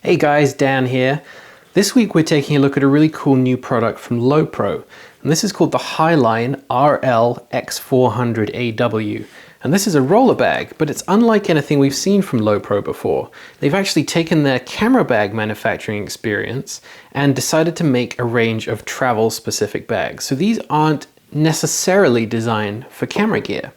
Hey guys, Dan here. This week we're taking a look at a really cool new product from Lowepro, and this is called the HighLine RL x400 AW. And this is a roller bag, but it's unlike anything we've seen from Lowepro before. They've actually taken their camera bag manufacturing experience and decided to make a range of travel specific bags. So these aren't necessarily designed for camera gear.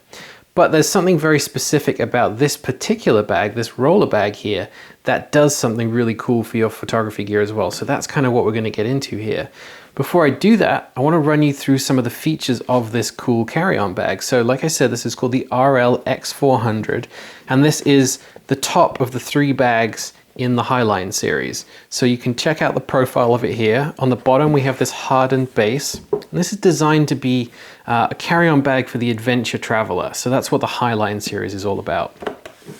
But there's something very specific about this particular bag, this roller bag here, that does something really cool for your photography gear as well. So that's kind of what we're going to get into here. Before I do that, I want to run you through some of the features of this cool carry-on bag. So like I said, this is called the RL x400, and this is the top of the 3 bags in the HighLine series. So you can check out the profile of it here. On the bottom we have this hardened base. And this is designed to be a carry-on bag for the adventure traveler. So that's what the HighLine series is all about.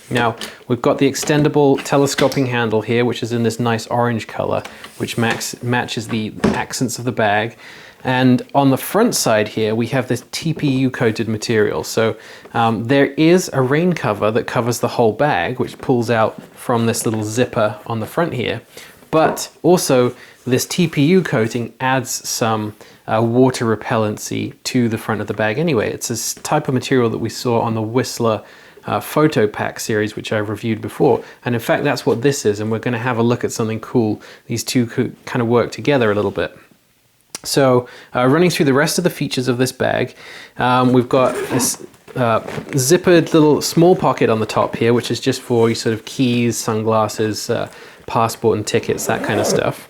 Now we've got the extendable telescoping handle here, which is in this nice orange color, which matches the accents of the bag. And on the front side here, we have this TPU coated material. So there is a rain cover that covers the whole bag, which pulls out from this little zipper on the front here. But also this TPU coating adds some water repellency to the front of the bag anyway. It's this type of material that we saw on the Whistler photo pack series, which I've reviewed before. And in fact, that's what this is. And we're going to have a look at something cool. These two could kind of work together a little bit. So running through the rest of the features of this bag, we've got this zippered little small pocket on the top here, which is just for sort of keys, sunglasses, passport and tickets, that kind of stuff.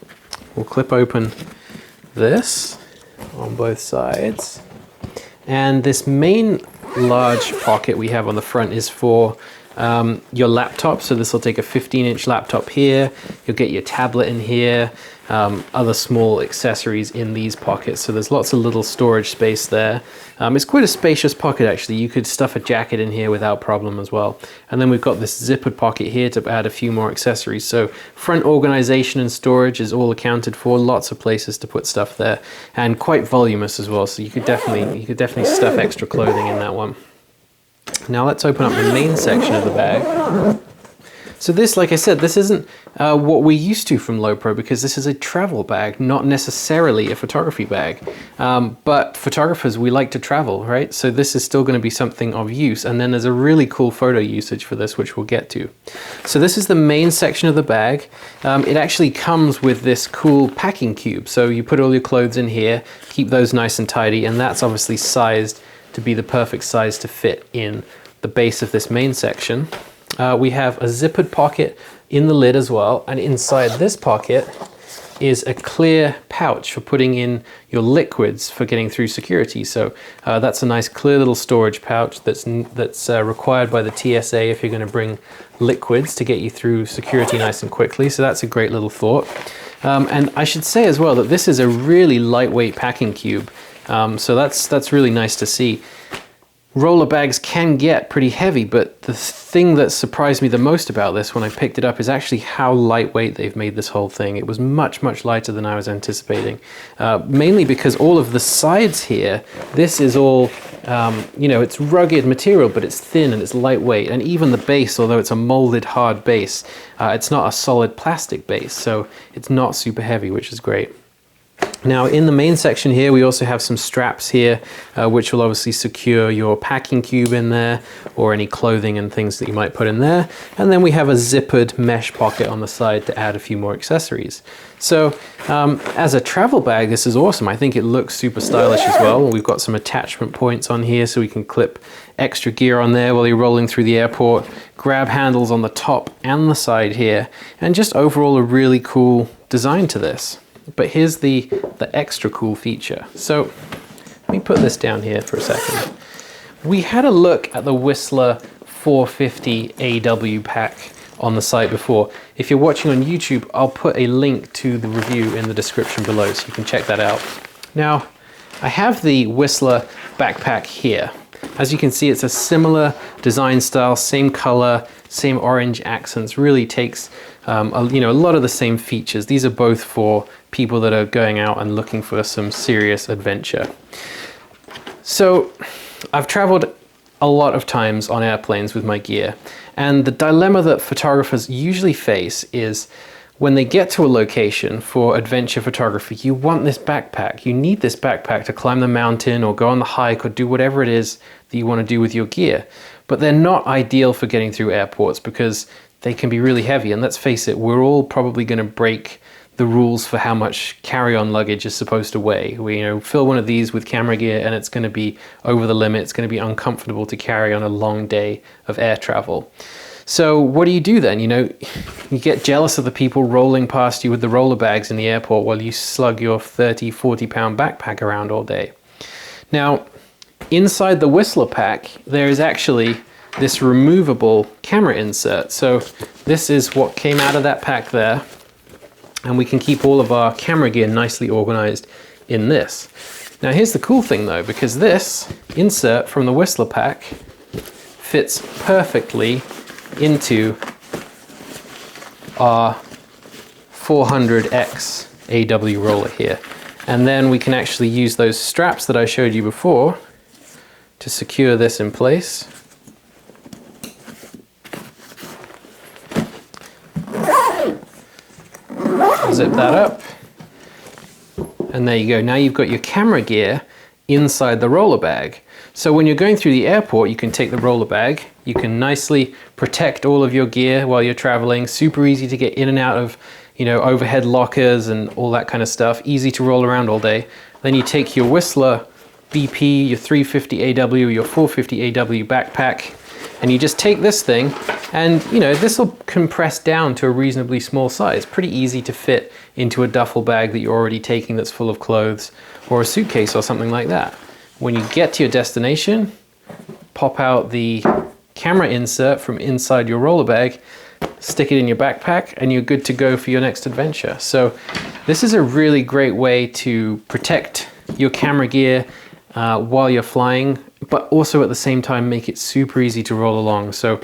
We'll clip open this on both sides. And this main large pocket we have on the front is for your laptop. So this will take a 15-inch laptop here. You'll get your tablet in here, other small accessories in these pockets. So there's lots of little storage space there. It's quite a spacious pocket actually. You could stuff a jacket in here without problem as well. And then we've got this zippered pocket here to add a few more accessories. So front organization and storage is all accounted for. Lots of places to put stuff there, and quite voluminous as well. So you could definitely stuff extra clothing in that one. Now let's open up the main section of the bag. So this, like I said, this isn't what we're used to from Lowepro, because this is a travel bag, not necessarily a photography bag. But photographers, we like to travel, right? So this is still going to be something of use. And then there's a really cool photo usage for this, which we'll get to. So this is the main section of the bag. It actually comes with this cool packing cube. So you put all your clothes in here, keep those nice and tidy, and that's obviously sized to be the perfect size to fit in the base of this main section. We have a zippered pocket in the lid as well, and inside this pocket is a clear pouch for putting in your liquids for getting through security. So that's a nice clear little storage pouch that's required by the TSA if you're going to bring liquids to get you through security nice and quickly. So that's a great little thought. And I should say as well that this is a really lightweight packing cube. So that's really nice to see. Roller bags can get pretty heavy, but the thing that surprised me the most about this when I picked it up is actually how lightweight they've made this whole thing. It was much, much lighter than I was anticipating, mainly because all of the sides here, this is all, it's rugged material, but it's thin and it's lightweight. And even the base, although it's a molded hard base, it's not a solid plastic base, so it's not super heavy, which is great. Now in the main section here, we also have some straps here, which will obviously secure your packing cube in there, or any clothing and things that you might put in there. And then we have a zippered mesh pocket on the side to add a few more accessories. So as a travel bag, this is awesome. I think it looks super stylish as well. We've got some attachment points on here so we can clip extra gear on there while you're rolling through the airport, grab handles on the top and the side here, and just overall a really cool design to this. But here's the extra cool feature. So let me put this down here for a second. We had a look at the Whistler 450 AW pack on the site before. If you're watching on YouTube, I'll put a link to the review in the description below so you can check that out. Now, I have the Whistler backpack here. As you can see, it's a similar design style, same color, same orange accents, really takes a lot of the same features. These are both for people that are going out and looking for some serious adventure. So I've traveled a lot of times on airplanes with my gear, and the dilemma that photographers usually face is, when they get to a location for adventure photography, you want this backpack. You need this backpack to climb the mountain or go on the hike or do whatever it is that you want to do with your gear. But they're not ideal for getting through airports because they can be really heavy. And let's face it, we're all probably going to break the rules for how much carry-on luggage is supposed to weigh. We fill one of these with camera gear and it's going to be over the limit. It's going to be uncomfortable to carry on a long day of air travel. So what do you do then? You get jealous of the people rolling past you with the roller bags in the airport while you slug your 30, 40-pound backpack around all day. Now, inside the Whistler pack, there is actually this removable camera insert. So this is what came out of that pack there. And we can keep all of our camera gear nicely organized in this. Now here's the cool thing though, because this insert from the Whistler pack fits perfectly into our 400X AW roller here. And then we can actually use those straps that I showed you before to secure this in place. Zip that up. And there you go. Now you've got your camera gear inside the roller bag. So when you're going through the airport, you can take the roller bag, you can nicely protect all of your gear while you're traveling, super easy to get in and out of, overhead lockers and all that kind of stuff, easy to roll around all day. Then you take your Whistler BP, your 350 AW, your 450 AW backpack, and you just take this thing and, this will compress down to a reasonably small size, pretty easy to fit into a duffel bag that you're already taking that's full of clothes or a suitcase or something like that. When you get to your destination, pop out the camera insert from inside your roller bag, stick it in your backpack, and you're good to go for your next adventure. So this is a really great way to protect your camera gear while you're flying, but also at the same time make it super easy to roll along. So,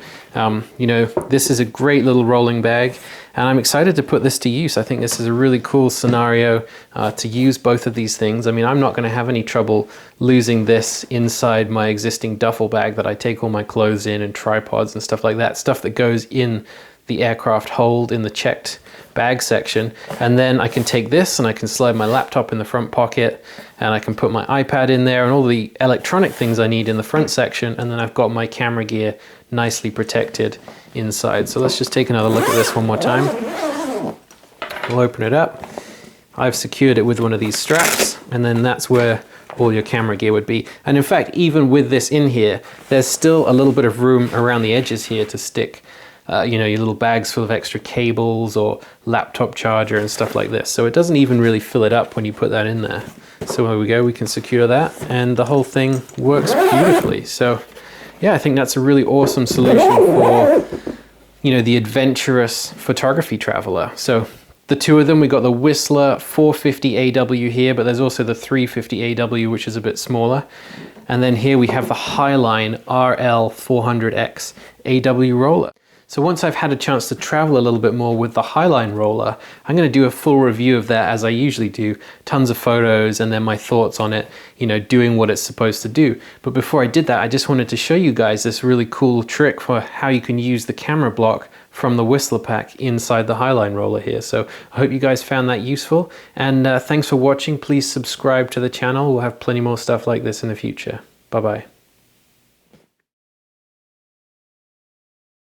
this is a great little rolling bag, and I'm excited to put this to use. I think this is a really cool scenario to use both of these things. I mean, I'm not going to have any trouble losing this inside my existing duffel bag that I take all my clothes in and tripods and stuff like that, stuff that goes in the aircraft hold in the checked bag section. And then I can take this and I can slide my laptop in the front pocket, and I can put my iPad in there and all the electronic things I need in the front section, and then I've got my camera gear nicely protected inside. So let's just take another look at this one more time. We'll open it up. I've secured it with one of these straps, and then that's where all your camera gear would be. And in fact, even with this in here, there's still a little bit of room around the edges here to stick your little bags full of extra cables or laptop charger and stuff like this. So it doesn't even really fill it up when you put that in there. So there we go, we can secure that, and the whole thing works beautifully. So yeah, I think that's a really awesome solution for, the adventurous photography traveler. So the two of them, we got the Whistler 450 AW here, but there's also the 350 AW, which is a bit smaller. And then here we have the HighLine RL 400X AW roller. So once I've had a chance to travel a little bit more with the HighLine roller, I'm going to do a full review of that, as I usually do, tons of photos and then my thoughts on it, doing what it's supposed to do. But before I did that, I just wanted to show you guys this really cool trick for how you can use the camera block from the Whistler pack inside the HighLine roller here. So I hope you guys found that useful, and thanks for watching. Please subscribe to the channel. We'll have plenty more stuff like this in the future. Bye-bye.